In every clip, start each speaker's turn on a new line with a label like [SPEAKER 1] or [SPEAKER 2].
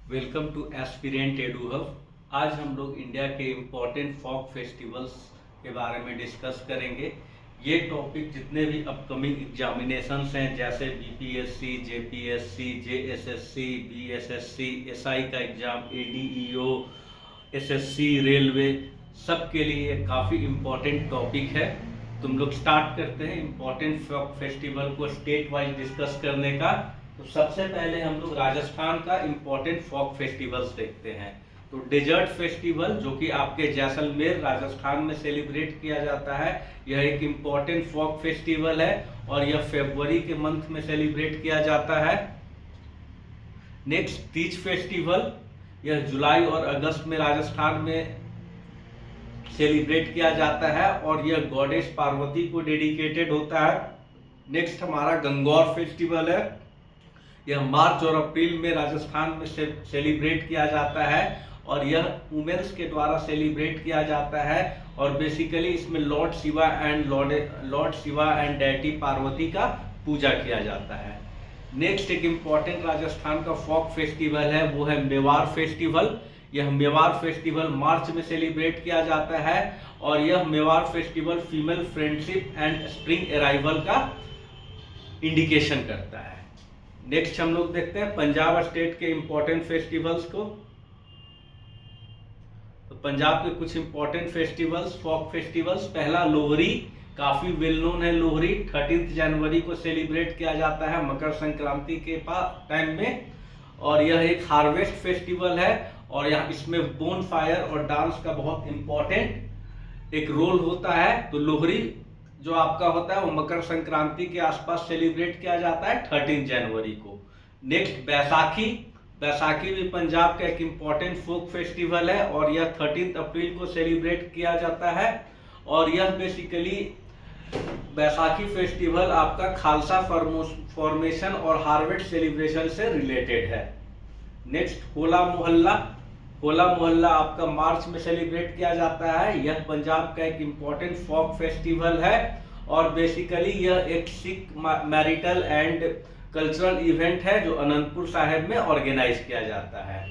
[SPEAKER 1] Welcome to aspirant edu hub. आज हम लोग इंडिया के इम्पोर्टेंट फॉक फेस्टिवल्स के बारे में डिस्कस करेंगे। ये टॉपिक जितने भी अपकमिंग एग्जामिनेशंस हैं जैसे BPSC, JPSC, JSSC, BSSC, SI का एग्ज़ाम, एडीईओ, एसएससी, रेलवे, सब के लिए काफ़ी इम्पोर्टेंट टॉपिक है। तुम लोग स्टार्ट करते हैं इम्पोर्टेंट फॉक फेस्टिवल को स्टेट वाइज डिस्कस करने का। तो सबसे पहले हम लोग राजस्थान का इम्पोर्टेंट फॉक फेस्टिवल्स देखते हैं। तो डेजर्ट फेस्टिवल जो कि आपके जैसलमेर राजस्थान में सेलिब्रेट किया जाता है, यह एक इम्पोर्टेंट फॉक फेस्टिवल है और यह फरवरी के मंथ में सेलिब्रेट किया जाता है। नेक्स्ट तीज फेस्टिवल, यह जुलाई और अगस्त में राजस्थान में सेलिब्रेट किया जाता है और यह गॉडेस पार्वती को डेडिकेटेड होता है। नेक्स्ट हमारा गंगौर फेस्टिवल है, यह मार्च और अप्रैल में राजस्थान में सेलिब्रेट किया जाता है और यह वुमेन्स के द्वारा सेलिब्रेट किया जाता है और बेसिकली इसमें Lord Shiva and deity Parvati का पूजा किया जाता है। नेक्स्ट एक इम्पॉर्टेंट राजस्थान का फॉक फेस्टिवल है, वो है मेवाड़ फेस्टिवल। यह मेवाड़ फेस्टिवल मार्च में सेलिब्रेट किया जाता है और यह Mewar festival female friendship and spring arrival का इंडिकेशन करता है। नेक्स्ट हम लोग देखते हैं पंजाब स्टेट के इंपॉर्टेंट फेस्टिवल्स को। तो पंजाब के कुछ इंपॉर्टेंट फेस्टिवल्स, फॉक फेस्टिवल्स, पहला लोहरी, काफी वेल नोन है। लोहरी 13 जनवरी को सेलिब्रेट किया जाता है मकर संक्रांति के टाइम में और यह एक हार्वेस्ट फेस्टिवल है और यहाँ इसमें बोन फायर और डांस का बहुत इंपॉर्टेंट एक रोल होता है। तो लोहरी जो आपका होता है वो मकर संक्रांति के आसपास सेलिब्रेट किया जाता है 13 जनवरी को। नेक्स्ट बैसाखी, बैसाखी भी पंजाब का एक इम्पॉर्टेंट फोक फेस्टिवल है और यह 13 अप्रैल को सेलिब्रेट किया जाता है और यह बेसिकली बैसाखी फेस्टिवल आपका खालसा फॉर्मेशन और हार्वेस्ट सेलिब्रेशन से रिलेटेड है। नेक्स्ट होला मोहल्ला, होला मोहल्ला आपका मार्च में सेलिब्रेट किया जाता है। यह पंजाब का एक इम्पॉर्टेंट फॉक फेस्टिवल है और बेसिकली यह एक Sikh marital and cultural event है जो अनंतपुर साहिब में ऑर्गेनाइज किया जाता है।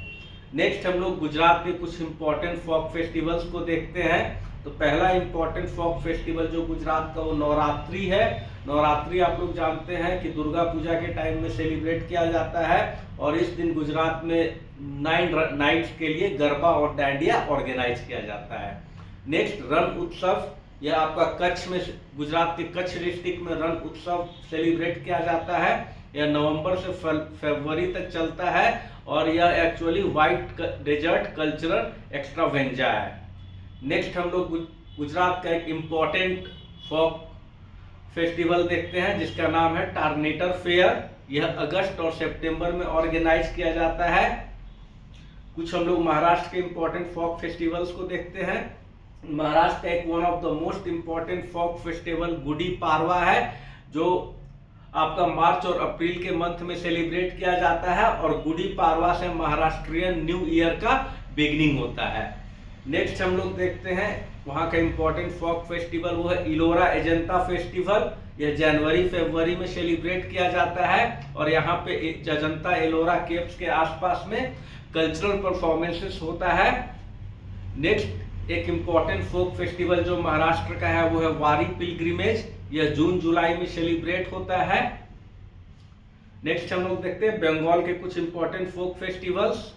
[SPEAKER 1] नेक्स्ट हम लोग गुजरात के कुछ इम्पॉर्टेंट फॉक फेस्टिवल्स को देखते हैं। तो पहला इम्पॉर्टेंट फॉक फेस्टिवल जो गुजरात का वो नवरात्रि है। नवरात्रि आप लोग जानते हैं कि दुर्गा पूजा के टाइम में सेलिब्रेट किया जाता है और इस दिन गुजरात में 9 नाइट्स के लिए गरबा और डांडिया ऑर्गेनाइज किया जाता है। नेक्स्ट रण उत्सव, यह आपका कच्छ में, गुजरात के कच्छ डिस्ट्रिक्ट में रण उत्सव सेलिब्रेट किया जाता है। यह नवंबर से फरवरी तक चलता है और यह एक्चुअली व्हाइट डेजर्ट कल्चरल एक्स्ट्रावेंजा है। नेक्स्ट हम लोग गुजरात का एक इम्पॉर्टेंट फॉक फेस्टिवल देखते हैं जिसका नाम है टार्नेटर फेयर। यह अगस्त और सितंबर में ऑर्गेनाइज किया जाता है। कुछ हम लोग महाराष्ट्र के इम्पोर्टेंट फॉक फेस्टिवल्स को देखते हैं। महाराष्ट्र का एक one of the most important folk festival Gudi Padwa है जो आपका मार्च और अप्रैल के मंथ में सेलिब्रेट किया जाता है और गुड़ी पाड़वा से महाराष्ट्रियन न्यू ईयर का बिगिनिंग होता है। नेक्स्ट हम लोग देखते हैं वहाँ का इम्पोर्टेंट फॉक फेस्टिवल, वो है इलोरा एजेंटा फेस्टिवल। यह जनवरी फरवरी में सेलिब्रेट किया जाता है और यहाँ पे अजंता एलोरा केव्स के आसपास में कल्चरल परफॉर्मेंसेस होता है। नेक्स्ट एक इम्पॉर्टेंट फोक फेस्टिवल जो महाराष्ट्र का है वो है वारी पिलग्रिमेज। यह जून जुलाई में सेलिब्रेट होता है। नेक्स्ट हम लोग देखते हैं बंगाल के कुछ इम्पोर्टेंट फोक फेस्टिवल्स।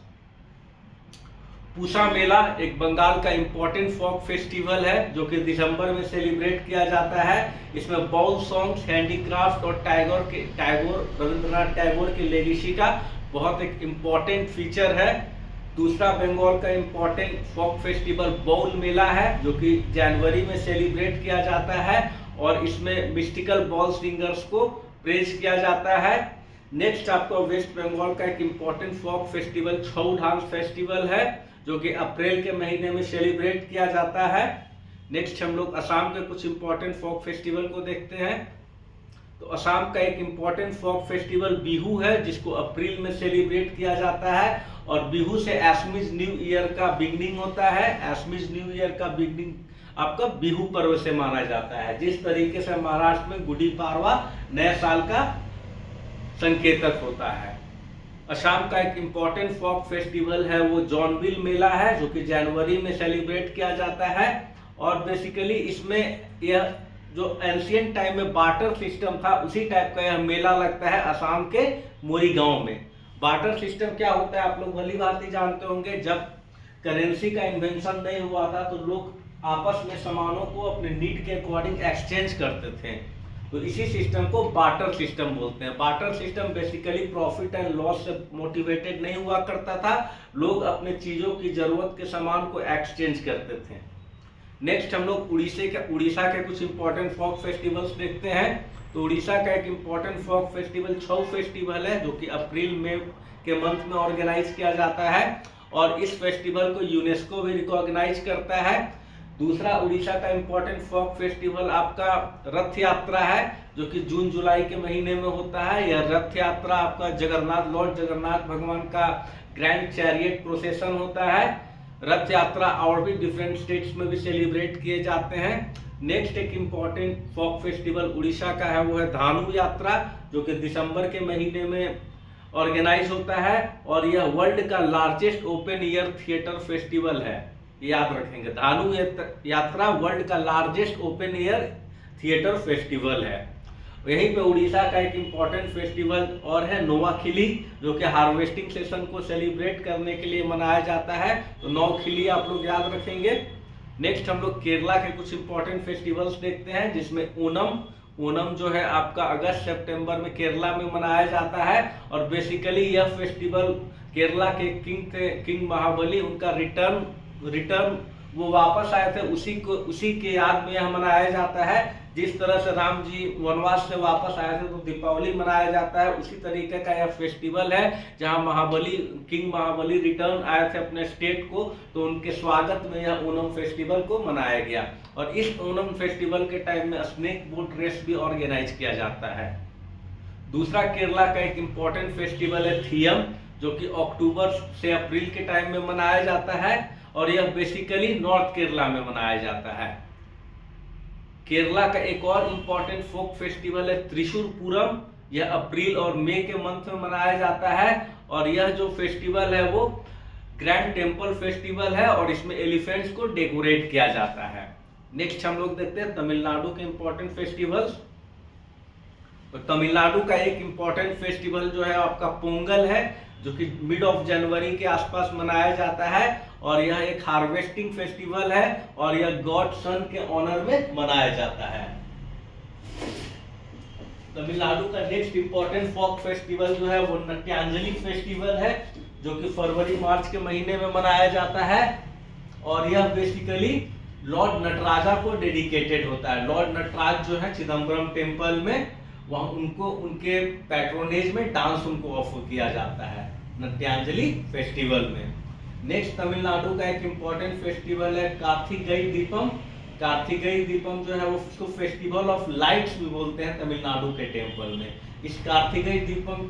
[SPEAKER 1] पूसा मेला एक बंगाल का इम्पोर्टेंट फोक फेस्टिवल है जो कि दिसंबर में सेलिब्रेट किया जाता है। इसमें बाउल सॉन्ग्स, हैंडीक्राफ्ट और रविंद्रनाथ टैगोर की लेगेसी का बहुत एक इम्पोर्टेंट फीचर है। दूसरा बंगाल का इम्पोर्टेंट फोक फेस्टिवल बाउल मेला है जो कि जनवरी में सेलिब्रेट किया जाता है और इसमें मिस्टिकल बॉल सिंगर्स को प्रेज किया जाता है। नेक्स्ट आपको वेस्ट बंगाल का एक इम्पोर्टेंट फोक फेस्टिवल छऊ डांस फेस्टिवल है जो कि अप्रैल के महीने में सेलिब्रेट किया जाता है। नेक्स्ट हम लोग असम के कुछ इम्पोर्टेंट फोक फेस्टिवल को देखते हैं। तो असम का एक इम्पोर्टेंट फोक फेस्टिवल बिहू है जिसको अप्रैल में सेलिब्रेट किया जाता है और बिहू से एसमिस न्यू ईयर का बिगनिंग होता है। एसमिस न्यू ईयर का बिगनिंग आपका बिहू पर्व से माना जाता है। जिस तरीके से महाराष्ट्र में गुड़ी पाड़वा नए साल का संकेतक होता है। असम का एक इम्पॉर्टेंट फोक फेस्टिवल है वो जॉनबिल मेला है, जो कि जनवरी में सेलिब्रेट किया जाता है। और बेसिकली इसमें यह जो एंशियंट टाइम में बार्टर सिस्टम था उसी टाइप का यह मेला लगता है असम के मोरीगांव में। बार्टर सिस्टम क्या होता है आप लोग भली भांति जानते होंगे। जब करेंसी का इन्वेंशन नहीं हुआ था तो लोग आपस में सामानों को अपने नीड के अकॉर्डिंग एक्सचेंज करते थे, तो इसी सिस्टम को बार्टर सिस्टम बोलते हैं। Barter system basically profit and loss से मोटिवेटेड नहीं हुआ करता था, लोग अपने चीजों की जरूरत के सामान को एक्सचेंज करते थे। नेक्स्ट हम लोग उड़ीसा के कुछ इंपॉर्टेंट फोक फेस्टिवल्स देखते हैं। तो उड़ीसा का एक इंपॉर्टेंट फोक फेस्टिवल छऊ फेस्टिवल है, जो कि अप्रैल मई के मंथ में ऑर्गेनाइज किया जाता है और इस फेस्टिवल को यूनेस्को भी रिकॉग्नाइज करता है। दूसरा उड़ीसा का इंपॉर्टेंट फोक फेस्टिवल आपका रथ यात्रा है, जो कि जून जुलाई के महीने में होता है। यह रथ यात्रा आपका लॉर्ड जगन्नाथ भगवान का ग्रैंड चैरियट प्रोसेशन होता है। रथ यात्रा और भी डिफरेंट स्टेट्स में भी सेलिब्रेट किए जाते हैं। नेक्स्ट एक इम्पॉर्टेंट फोक फेस्टिवल उड़ीसा का है वो है धानु यात्रा, जो कि दिसंबर के महीने में ऑर्गेनाइज होता है और यह वर्ल्ड का largest open air theatre festival है, याद रखेंगे। धानु यात्रा वर्ल्ड का largest open air theatre festival है। यहीं पे उड़ीसा का एक इम्पॉर्टेंट फेस्टिवल और है नोवाखिली, जो कि हार्वेस्टिंग सेशन को सेलिब्रेट करने के लिए मनाया जाता है, तो नौखिली आप लोग याद रखेंगे। नेक्स्ट हम लोग केरला के कुछ इम्पॉर्टेंट फेस्टिवल्स देखते हैं, जिसमें ओणम जो है आपका अगस्त सितंबर में केरला में मनाया जाता है और बेसिकली यह फेस्टिवल केरला के किंग महाबली उनका रिटर्न वो वापस आए थे उसी के याद में यह मनाया जाता है। जिस तरह से राम जी वनवास से वापस आए थे तो दीपावली मनाया जाता है, उसी तरीके का यह फेस्टिवल है जहां किंग महाबली रिटर्न आए थे अपने स्टेट को, तो उनके स्वागत में यह ओणम फेस्टिवल को मनाया गया। और इस ओणम फेस्टिवल के टाइम में स्नेक बोट रेस भी ऑर्गेनाइज किया जाता है। दूसरा केरला का एक इम्पोर्टेंट फेस्टिवल है थियम, जो कि अक्टूबर से अप्रैल के टाइम में मनाया जाता है और यह बेसिकली नॉर्थ केरला में मनाया जाता है। केरला का एक और इम्पोर्टेंट फोक फेस्टिवल है त्रिशूरपुरम, यह अप्रैल और मई के मंथ में मनाया जाता है और यह जो फेस्टिवल है वो ग्रैंड टेम्पल फेस्टिवल है और इसमें एलिफेंट्स को डेकोरेट किया जाता है। नेक्स्ट हम लोग देखते हैं तमिलनाडु के इम्पोर्टेंट फेस्टिवल्स। तो तमिलनाडु का एक इम्पोर्टेंट फेस्टिवल जो है आपका पोंगल है, जो कि मिड ऑफ जनवरी के आसपास मनाया जाता है और यह एक हार्वेस्टिंग फेस्टिवल है और यह गॉड सन के ऑनर में मनाया जाता है। तमिलनाडु का नेक्स्ट इम्पोर्टेंट फोक फेस्टिवल जो है वो नट्यांजलि फेस्टिवल है, जो कि फरवरी मार्च के महीने में मनाया जाता है और यह बेसिकली लॉर्ड नटराजा को डेडिकेटेड होता है। लॉर्ड नटराज जो है चिदम्बरम टेम्पल में वहाँ उनको उनके पैट्रोनेज में डांस उनको ऑफर किया जाता है नट्यांजलि फेस्टिवल में। नेक्स्ट तमिलनाडु का एक इम्पोर्टेंट फेस्टिवल है कार्तिकेय दीपम। कार्तिकेय दीपम जो है वो उसको फेस्टिवल ऑफ लाइट्स भी बोलते हैं तमिलनाडु के टेम्पल में। इस कार्तिकेय दीपम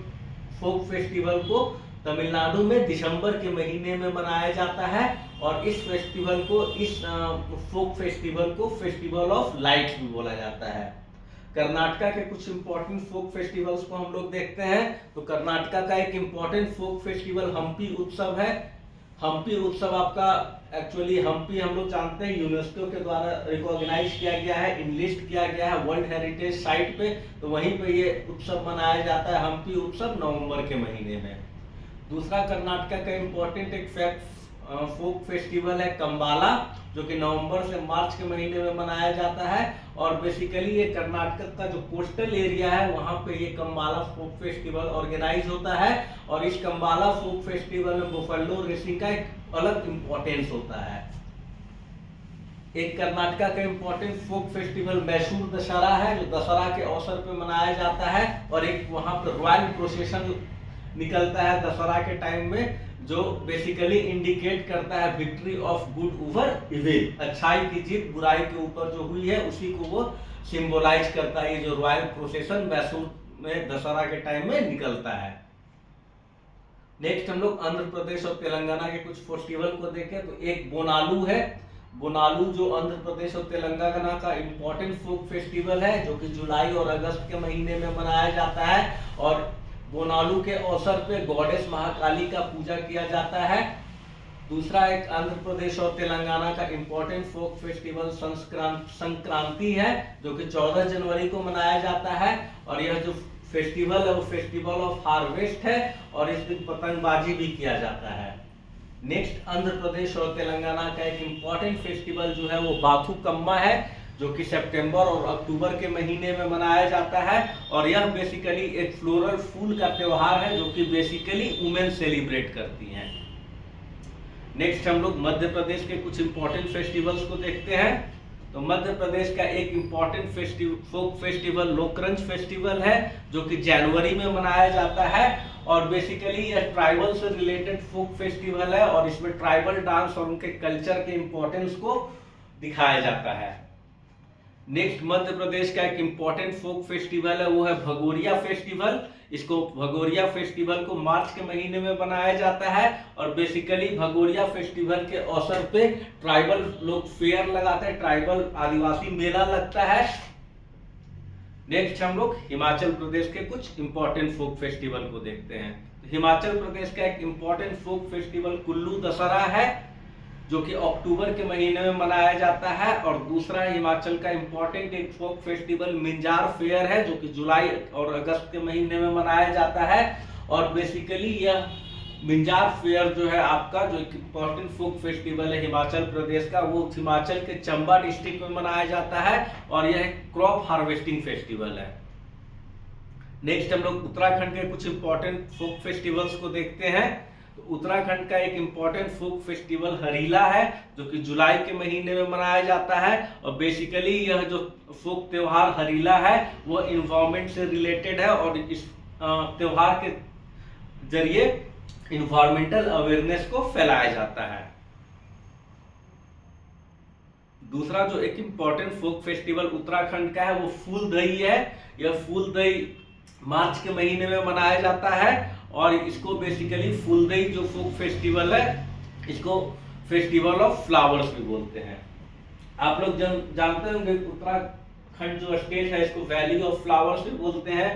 [SPEAKER 1] फोक फेस्टिवल को तमिलनाडु में दिसंबर के महीने में मनाया जाता है और इस फोक फेस्टिवल को फेस्टिवल ऑफ लाइट्स भी बोला जाता है। कर्नाटका के कुछ इंपॉर्टेंट फोक फेस्टिवल्स को हम लोग देखते हैं। तो कर्नाटका का एक इंपॉर्टेंट फोक फेस्टिवल हम्पी उत्सव है। हम्पी उत्सव आपका एक्चुअली हम्पी हम लोग जानते हैं यूनेस्को के द्वारा रिकॉग्नाइज किया गया है, इनलिस्ट किया गया है वर्ल्ड हेरिटेज साइट पे, तो वहीं पे ये उत्सव मनाया जाता है हम्पी उत्सव नवंबर के महीने में। दूसरा कर्नाटका का इम्पोर्टेंट एक फोक फेस्टिवल है कंबाला, जो कि नवंबर से मार्च के महीने में मनाया जाता है और बेसिकली ये कर्नाटक का जो कोस्टल एरिया है वहां पे ये कंबाला फोक फेस्टिवल ऑर्गेनाइज होता है और इस कंबाला फोक फेस्टिवल में बुफेलो रेसिंग का एक अलग इम्पोर्टेंस होता है। एक कर्नाटका का important folk festival Mysore Dussehra है, जो दशहरा के अवसर पे मनाया जाता है और एक वहां पर रॉयल प्रोसेशन निकलता है दशहरा के टाइम में, जो बेसिकली इंडिकेट करता है victory of good over evil, अच्छाई की जीत बुराई के ऊपर जो हुई है उसी को वो सिंबलाइज करता है। ये जो रॉयल प्रोसेशन मैसूर में दशहरा के टाइम में निकलता है। नेक्स्ट हम लोग आंध्र प्रदेश और तेलंगाना के कुछ फेस्टिवल को देखें तो एक बोनालू है। बोनालू जो आंध्र प्रदेश और तेलंगाना का इम्पोर्टेंट फोक फेस्टिवल है, जो कि जुलाई और अगस्त के महीने में मनाया जाता है और बोनालू के अवसर पे गॉडेस महाकाली का पूजा किया जाता है। दूसरा एक आंध्र प्रदेश और तेलंगाना का इंपॉर्टेंट फोक फेस्टिवल संक्रांति है, जो कि 14 जनवरी को मनाया जाता है। और यह जो फेस्टिवल है वो फेस्टिवल ऑफ हार्वेस्ट है और इस दिन पतंगबाजी भी किया जाता है। नेक्स्ट आंध्र प्रदेश और तेलंगाना का एक इंपॉर्टेंट फेस्टिवल जो है वो बाथुकम्मा है, जो कि सितंबर और अक्टूबर के महीने में मनाया जाता है। और यह बेसिकली एक फ्लोरल फूल का त्योहार है, जो कि बेसिकली वुमेन सेलिब्रेट करती हैं। नेक्स्ट हम लोग मध्य प्रदेश के कुछ इंपॉर्टेंट फेस्टिवल्स को देखते हैं। तो मध्य प्रदेश का एक इंपॉर्टेंट फोक फेस्टिवल लोकरंज फेस्टिवल है, जो कि जनवरी में मनाया जाता है। और बेसिकली यह ट्राइबल से रिलेटेड फोक फेस्टिवल है और इसमें ट्राइबल डांस और उनके कल्चर के इंपॉर्टेंस को दिखाया जाता है। नेक्स्ट मध्य प्रदेश का एक इंपॉर्टेंट फोक फेस्टिवल है, वो है भगोरिया फेस्टिवल। इसको भगोरिया फेस्टिवल को मार्च के महीने में मनाया जाता है और बेसिकली भगोरिया फेस्टिवल के अवसर पे ट्राइबल लोग फेयर लगाते हैं, ट्राइबल आदिवासी मेला लगता है। नेक्स्ट हम लोग हिमाचल प्रदेश के कुछ इंपॉर्टेंट फोक फेस्टिवल को देखते हैं। तो हिमाचल प्रदेश का एक important folk festival Kullu Dussehra है, जो कि अक्टूबर के महीने में मनाया जाता है। और दूसरा हिमाचल का इंपॉर्टेंट एक फोक फेस्टिवल मिंजार फेयर है, जो कि जुलाई और अगस्त के महीने में मनाया जाता है। और बेसिकली यह मिंजार फेयर जो है आपका जो एक इंपॉर्टेंट फोक फेस्टिवल है हिमाचल प्रदेश का, वो हिमाचल के चंबा डिस्ट्रिक्ट में मनाया जाता है और यह क्रॉप हार्वेस्टिंग फेस्टिवल है। नेक्स्ट हम लोग उत्तराखंड के कुछ इंपॉर्टेंट फोक फेस्टिवल्स को देखते हैं। तो उत्तराखंड का एक इंपॉर्टेंट फोक फेस्टिवल हरीला है, जो कि जुलाई के महीने में मनाया जाता है। और बेसिकली यह जो फोक त्योहार हरीला है वो इन्वायरमेंट से रिलेटेड है और इस त्योहार के जरिए इन्वायरमेंटल अवेयरनेस को फैलाया जाता है। दूसरा जो एक इंपॉर्टेंट फोक फेस्टिवल उत्तराखंड का है वो फूल दही है। यह फूल दही मार्च के महीने में मनाया जाता है और इसको बेसिकली फूलदेई जो फोक फेस्टिवल है इसको फेस्टिवल ऑफ फ्लावर्स भी बोलते हैं। आप लोग जानते होंगे उत्तराखंड जो स्टेट है इसको वैली ऑफ फ्लावर्स भी बोलते हैं।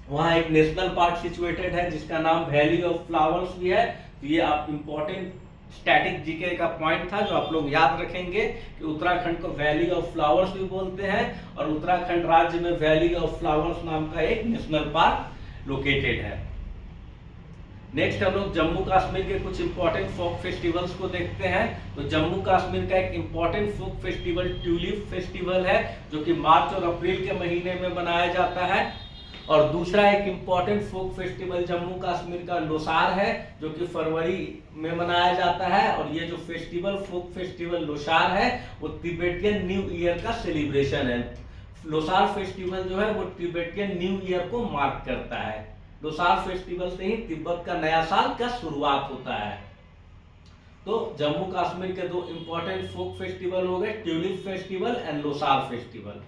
[SPEAKER 1] वहाँ एक नेशनल पार्क सिचुएटेड है जिसका नाम वैली ऑफ फ्लावर्स भी है। तो ये आप इंपॉर्टेंट स्टैटिक जीके का पॉइंट था जो आप लोग याद रखेंगे कि उत्तराखंड को वैली ऑफ फ्लावर्स भी बोलते हैं और उत्तराखंड राज्य में वैली ऑफ फ्लावर्स नाम का एक नेशनल पार्क लोकेटेड है। नेक्स्ट हम लोग जम्मू कश्मीर के कुछ इंपॉर्टेंट फोक फेस्टिवल्स को देखते हैं। तो जम्मू कश्मीर का एक important folk festival tulip festival है, जो कि मार्च और अप्रैल के महीने में मनाया जाता है। और दूसरा एक important folk festival Jammu Kashmir का लोसार है, जो कि फरवरी में मनाया जाता है। और ये जो फेस्टिवल फोक फेस्टिवल लोसार है वो तिब्बतियन न्यू ईयर का सेलिब्रेशन है। लोसार फेस्टिवल जो है वो तिब्बतियन न्यू ईयर को मार्क करता है। लोसार फेस्टिवल से ही तिब्बत का नया साल का शुरुआत होता है। तो जम्मू कश्मीर के दो इंपॉर्टेंट फोक फेस्टिवल हो गए, tulip festival and Losar festival.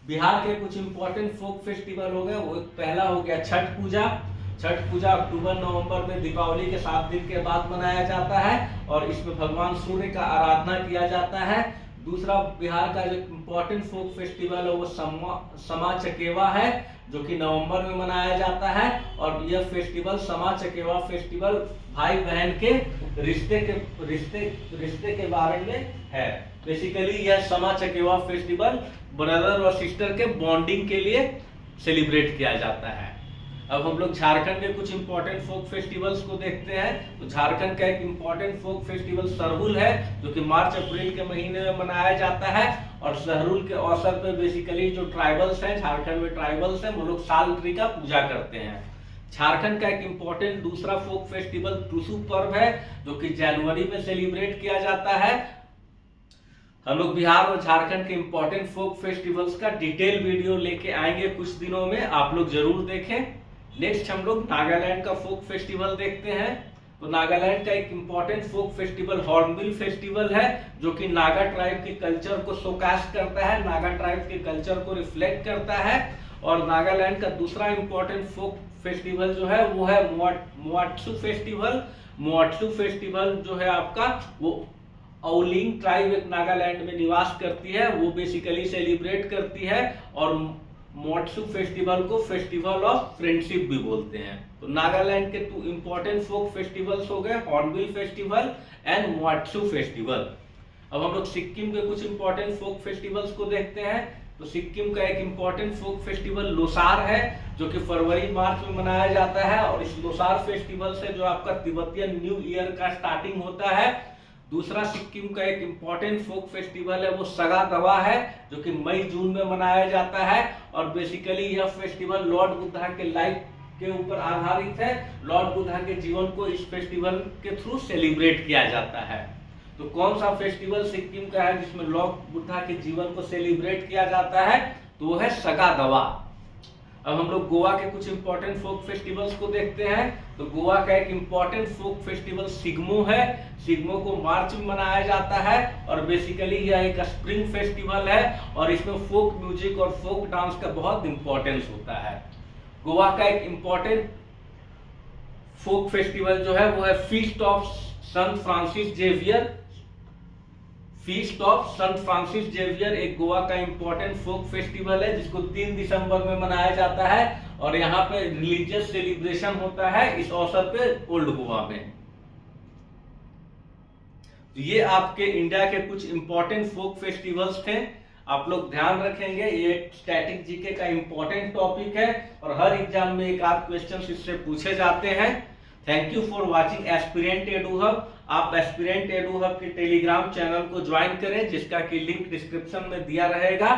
[SPEAKER 1] Bihar के कुछ इंपॉर्टेंट फोक फेस्टिवल हो गए, वो पहला हो गया छठ पूजा। छठ पूजा अक्टूबर नवंबर में दीपावली के 7 दिन के बाद मनाया जाता है और इसमें भगवान सूर्य का आराधना किया जाता है। दूसरा बिहार का जो इंपॉर्टेंट फोक फेस्टिवल है वो समा चकेवा है, जो कि नवंबर में मनाया जाता है। और यह फेस्टिवल समा चकेवा फेस्टिवल भाई बहन के रिश्ते के बारे में है। बेसिकली यह समा चकेवा फेस्टिवल ब्रदर और सिस्टर के बॉन्डिंग के लिए सेलिब्रेट किया जाता है। अब हम लोग झारखंड के कुछ इंपॉर्टेंट फोक फेस्टिवल्स को देखते हैं। तो झारखंड का एक इंपॉर्टेंट फोक फेस्टिवल सरहुल है, जो कि मार्च अप्रैल के महीने में मनाया जाता है। और सरहुल के अवसर पर बेसिकली जो ट्राइबल्स हैं, झारखंड में ट्राइबल्स हैं, वो लोग साल ट्री का पूजा करते हैं। झारखंड का एक इंपॉर्टेंट दूसरा फोक फेस्टिवल टुसु पर्व है, जो कि जनवरी में सेलिब्रेट किया जाता है। हम लोग बिहार और झारखंड के इंपॉर्टेंट फोक फेस्टिवल्स का डिटेल वीडियो लेके आएंगे कुछ दिनों में, आप लोग जरूर देखें। नेक्स्ट हम लोग नागालैंड का फोक फेस्टिवल देखते हैं। तो नागालैंड का एक important folk festival hornbill festival है, जो कि नागा ट्राइब के कल्चर को शोकास्ट करता है, नागा ट्राइब के कल्चर को रिफ्लेक्ट करता है। और नागालैंड का दूसरा इंपॉर्टेंट फोक फेस्टिवल जो है वो है मोआट्सु फेस्टिवल। मोआट्सु फेस्टिवल जो है आपका वो औलिंग ट्राइब एक नागालैंड में निवास करती है, वो बेसिकली सेलिब्रेट करती है। और मोट्सू फेस्टिवल को फेस्टिवल ऑफ फ्रेंडशिप भी बोलते हैं। तो नागालैंड के 2 इंपॉर्टेंट फोक फेस्टिवल्स हो गए, हॉर्नबिल फेस्टिवल एंड मोट्सू फेस्टिवल। अब हम लोग सिक्किम के कुछ इंपॉर्टेंट फोक फेस्टिवल्स को देखते हैं। तो सिक्किम का एक इंपॉर्टेंट फोक फेस्टिवल लोसार है, जो कि फरवरी मार्च में मनाया जाता है। और इस लोसार फेस्टिवल से जो आपका तिब्बतियन न्यू ईयर का स्टार्टिंग होता है। दूसरा सिक्किम का एक इंपॉर्टेंट फोक फेस्टिवल है वो सगा दवा है, जो कि मई जून में मनाया जाता है। और बेसिकली यह फेस्टिवल लॉर्ड बुद्धा के लाइफ के ऊपर आधारित है। लॉर्ड बुद्धा के जीवन को इस फेस्टिवल के थ्रू सेलिब्रेट किया जाता है। तो कौन सा फेस्टिवल सिक्किम का है जिसमें लॉर्ड बुद्धा के जीवन को सेलिब्रेट किया जाता है? तो वो है सगा दवा। अब हम लोग गोवा के कुछ इंपॉर्टेंट फोक फेस्टिवल्स को देखते हैं। तो गोवा का एक इंपॉर्टेंट फोक फेस्टिवल सिग्मो है। सिग्मो को मार्च में मनाया जाता है और बेसिकली यह एक स्प्रिंग फेस्टिवल है और इसमें फोक म्यूजिक और फोक डांस का बहुत इंपॉर्टेंस होता है। गोवा का एक इंपॉर्टेंट फोक फेस्टिवल जो है वो है feast of Sant Francis Xavier. Feast of Sant Francis Xavier एक गोवा का इंपॉर्टेंट फोक फेस्टिवल है जिसको 3 दिसंबर में मनाया जाता है और यहाँ पे रिलीजियस सेलिब्रेशन होता है इस अवसर पे ओल्ड गोवा में। तो ये आपके इंडिया के कुछ इंपॉर्टेंट फोक फेस्टिवल्स थे। आप लोग ध्यान रखेंगे, ये स्टैटिक जीके का इंपॉर्टेंट टॉपिक है और हर एग्जाम में एक आध क्वेश्चन इससे पूछे जाते हैं। Thank you for watching aspirant edu hub. आप एस्पिरेंट एडू हब के टेलीग्राम चैनल को ज्वाइन करें जिसका कि लिंक डिस्क्रिप्शन में दिया रहेगा।